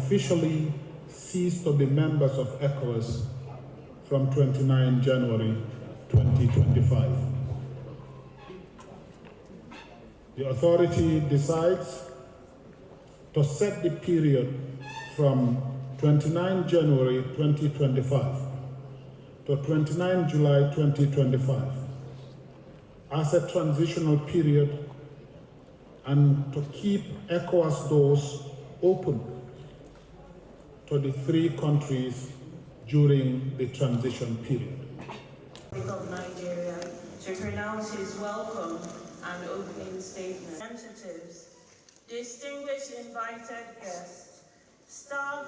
officially cease to be members of Ecowas from 29 January 2025. The authority decides to set the period from 29 January 2025 to 29 July 2025 as a transitional period and to keep ECOWAS doors open to the three countries during the transition period. Of Nigeria to pronounce his welcome and opening statement. Representatives, distinguished invited guests, staff.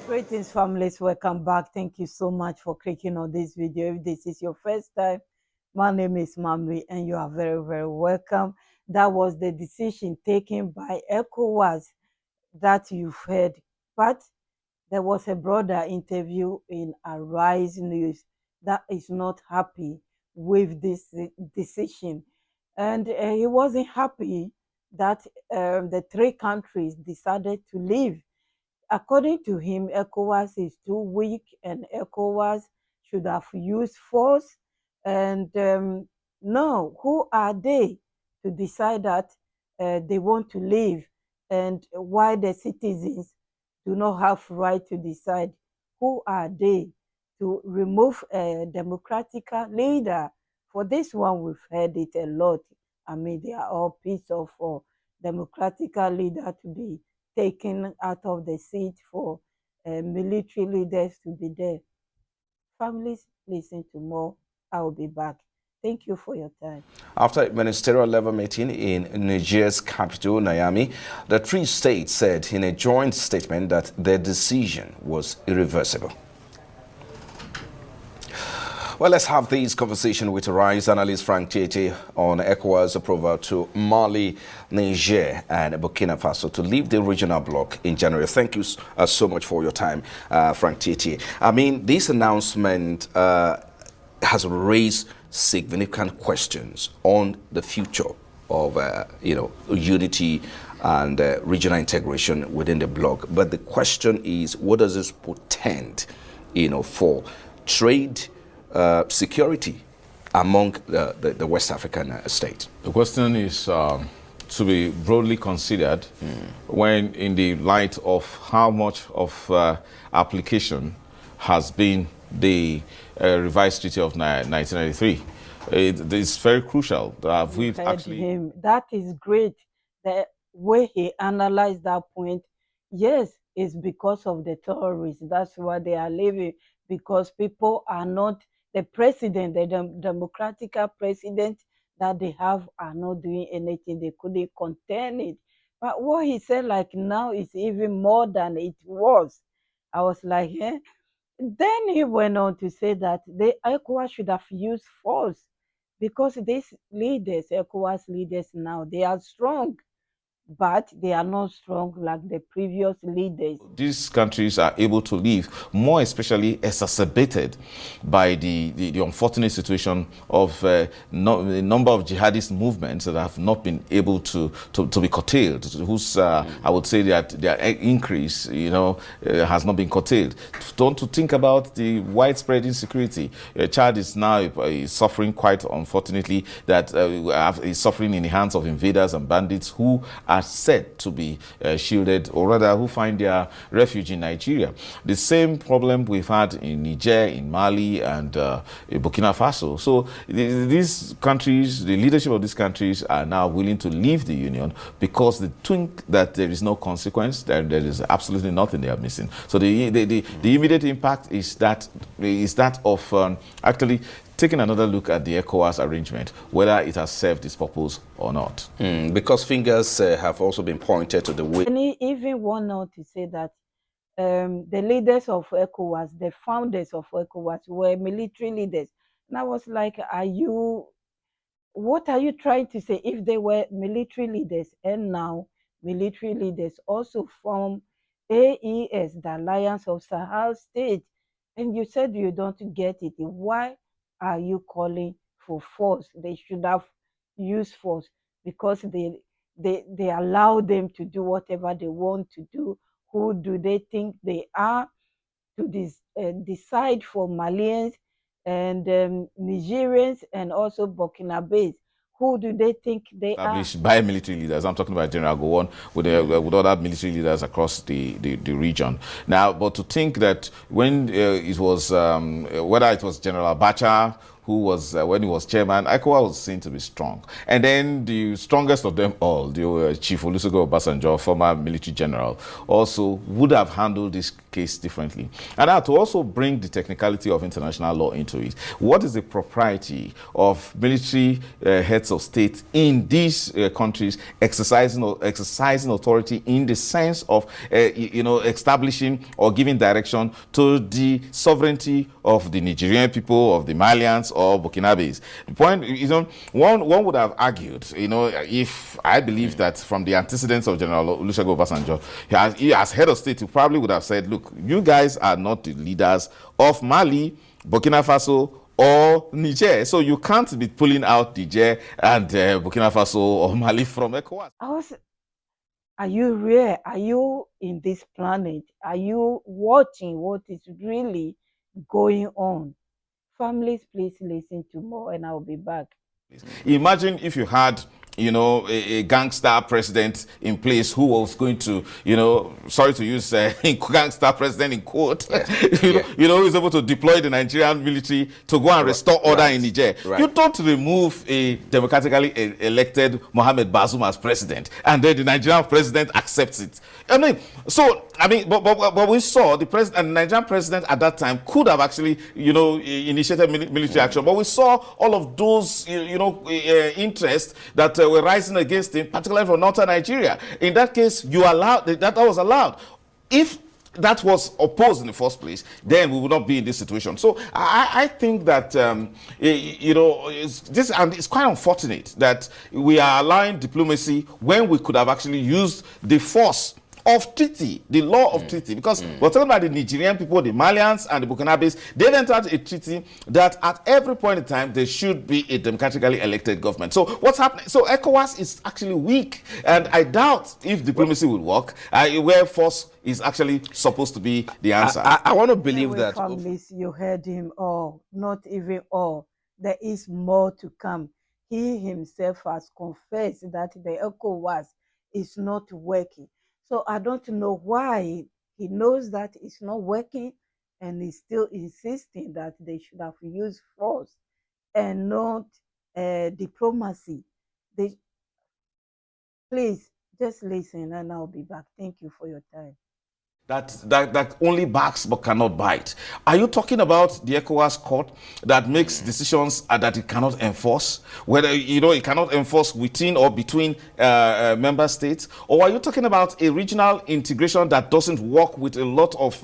Greetings, families. Welcome back. Thank you so much for clicking on this video. If this is your first time, my name is Mami, and you are very, very welcome. That was the decision taken by ECOWAS that you've heard. But there was a brother interview in Arise News that is not happy with this decision. And he wasn't happy that the three countries decided to leave. According to him, ECOWAS is too weak and ECOWAS should have used force. And no, who are they to decide that they want to leave, and why the citizens do not have right to decide? Who are they to remove a democratic leader? For this one, we've heard it a lot. I mean, they are all piece of democratic leader to be taken out of the seat for military leaders to be there. Families, listen to more. I will be back. Thank you for your time. After a ministerial level meeting in Niger's capital, Niamey, the three states said in a joint statement that their decision was irreversible. Well, let's have this conversation with Rise analyst Frank Tete on ECOWAS approval to Mali, Niger, and Burkina Faso to leave the regional bloc in January. Thank you so much for your time, Frank Tete. I mean, this announcement has raised significant questions on the future of, unity and regional integration within the bloc. But the question is, what does this portend, for trade, security among the West African states? The question is to be broadly considered when in the light of how much of application has been the revised treaty of 1993. It is very crucial that we've actually... Him. That is great. The way he analyzed that point, yes, it's because of the terrorists. That's why they are leaving, because people are not, the president, the democratic president that they have are not doing anything. They couldn't contain it. But what he said, like now, is even more than it was. I was like, eh? Then he went on to say that the ECOWAS should have used force, because these leaders, ECOWAS leaders now, they are strong, but they are not strong like the previous leaders. These countries are able to leave, more especially exacerbated by the unfortunate situation of a number of jihadist movements that have not been able to be curtailed, whose I would say that their increase, has not been curtailed. Don't to think about the widespread insecurity. Chad is now suffering quite unfortunately, that is suffering in the hands of invaders and bandits who are said to be shielded, or rather who find their refuge in Nigeria. The same problem we've had in Niger, in Mali, and Burkina Faso. So these countries, the leadership of these countries are now willing to leave the union because they think that there is no consequence, that there is absolutely nothing they are missing. So the immediate impact is that of actually taking another look at the ECOWAS arrangement, whether it has served its purpose or not. Because fingers have also been pointed to the way. And he even went on to say that the leaders of ECOWAS, the founders of ECOWAS, were military leaders. And I was like, what are you trying to say? If they were military leaders, and now military leaders also form AES, the Alliance of Sahel States, and you said you don't get it, why are you calling for force? They should have used force, because they allow them to do whatever they want to do. Who do they think they are to decide for Malians and Nigerians and also Burkinabes? Who do they think they are? Established by military leaders. I'm talking about General Gowon with other military leaders across the region. Now, but to think that when it was, whether it was General Abacha who was, when he was chairman, ECOWAS was seen to be strong. And then the strongest of them all, the Chief Olusegun Obasanjo, former military general, also would have handled this case differently. And now to also bring the technicality of international law into it, what is the propriety of military heads of state in these countries exercising authority in the sense of, establishing or giving direction to the sovereignty of the Nigerian people, of the Malians, or Burkinabes? The point, one would have argued, if I believe that from the antecedents of General Olusegun Obasanjo, he as head of state, he probably would have said, look, you guys are not the leaders of Mali, Burkina Faso, or Niger. So you can't be pulling out Niger and Burkina Faso or Mali from ECOWAS. Are you real? Are you in this planet? Are you watching what is really going on? Families, please listen to more and I'll be back. Imagine if you had a gangster president in place who was going to, sorry to use gangster president in quote, who's able to deploy the Nigerian military to go and restore order in Niger. You don't remove a democratically elected Mohamed Bazoum as president and then the Nigerian president accepts it. But we saw the president and the Nigerian president at that time could have actually, initiated military action. But we saw all of those, interests that were rising against him, particularly from northern Nigeria. In that case, that was allowed. If that was opposed in the first place, then we would not be in this situation. So I think that it's quite unfortunate that we are allowing diplomacy when we could have actually used the force of treaty, the law of treaty, because we're talking about the Nigerian people, the Malians and the Burkinabes. They've entered a treaty that at every point in time there should be a democratically elected government. So what's happening? So ECOWAS is actually weak, and I doubt if diplomacy will work where force is actually supposed to be the answer. I want to believe that families, you heard him all, not even all. There is more to come. He himself has confessed that the ECOWAS is not working. So I don't know why he knows that it's not working and he's still insisting that they should have used force and not diplomacy. Please, just listen and I'll be back. Thank you for your time. That only barks but cannot bite. Are you talking about the ECOWAS court that makes decisions that it cannot enforce? Whether, it cannot enforce within or between member states? Or are you talking about a regional integration that doesn't work with a lot of,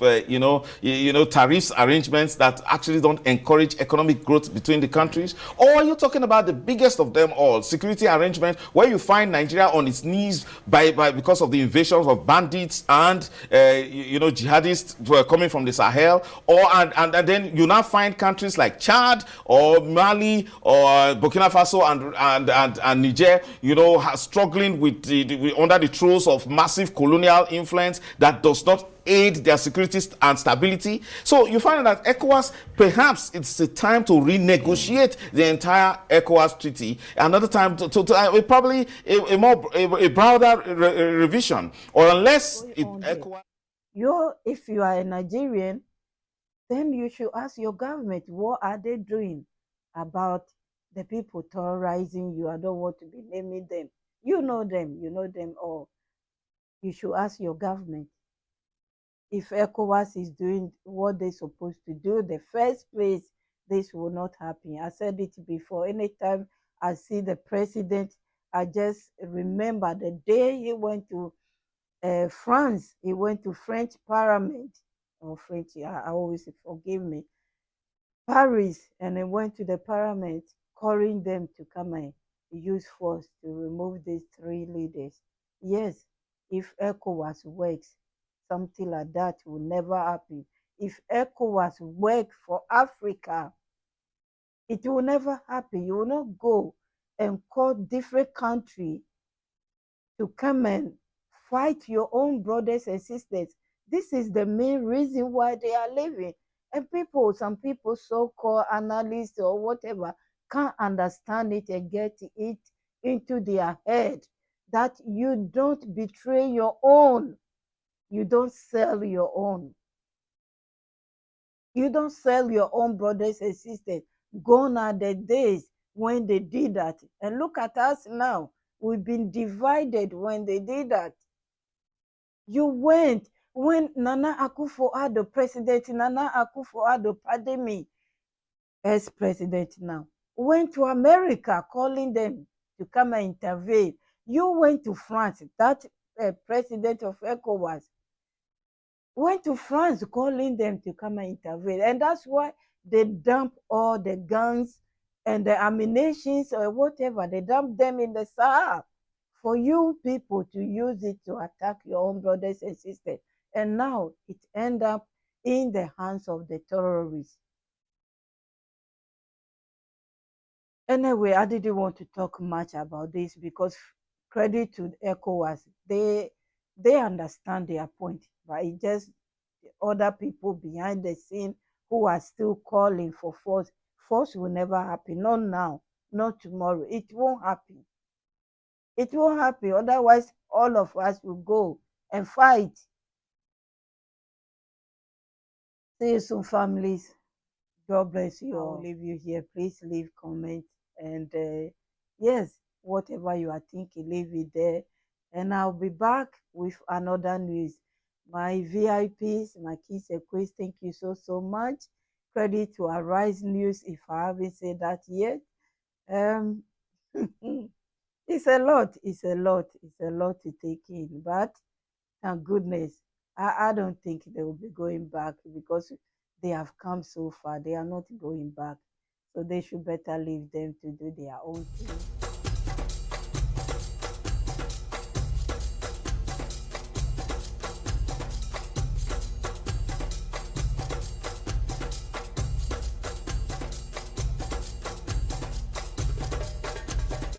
tariffs arrangements that actually don't encourage economic growth between the countries? Or are you talking about the biggest of them all, security arrangements, where you find Nigeria on its knees because of the invasions of bandits and jihadists who are coming from the Sahel, and then you now find countries like Chad or Mali or Burkina Faso and Niger, struggling with under the throes of massive colonial influence that does not aid their security and stability. So you find that ECOWAS, perhaps it's a time to renegotiate the entire ECOWAS treaty. Another time to probably a broader revision, or unless ECOWAS. If you are a Nigerian, then you should ask your government, what are they doing about the people terrorizing you? I don't want to be naming them. You know them all. You should ask your government. If ECOWAS is doing what they're supposed to do, the first place, this will not happen. I said it before. Anytime I see the president, I just remember the day he went to France. He went to French Parliament, or French, I always forgive me, Paris, and he went to the Parliament calling them to come and use force to remove these three leaders. Yes, if ECOWAS works, something like that will never happen. If ECOWAS work for Africa, it will never happen. You will not go and call different country to come and fight your own brothers and sisters. This is the main reason why they are leaving. And people, some people, so-called analysts or whatever, can't understand it and get it into their head that you don't betray your own. You don't sell your own. You don't sell your own brothers and sisters. Gone are the days when they did that. And look at us now. We've been divided when they did that. You went when Nana Akufo-Addo, President Nana Akufo-Addo, pardon me, ex-president now, went to America calling them to come and intervene. You went to France, that president of Ecowas, went to France calling them to come and intervene. And that's why they dump all the guns and the ammunitions or whatever, they dump them in the Sahel for you people to use it to attack your own brothers and sisters. And now it ends up in the hands of the terrorists. Anyway, I didn't want to talk much about this because credit to ECOWAS, they understand their point, but it just other people behind the scene who are still calling for force. Force will never happen, not now, not tomorrow. It won't happen. It won't happen. Otherwise, all of us will go and fight. See you soon, families. God bless you all. I'll leave you here. Please leave comments. And yes, whatever you are thinking, leave it there. And I'll be back with another news. My VIPs, my kids and quiz, thank you so much. Credit to Arise News if I haven't said that yet. It's a lot to take in, but thank goodness, I don't think they will be going back because they have come so far. They are not going back. So they should better leave them to do their own thing.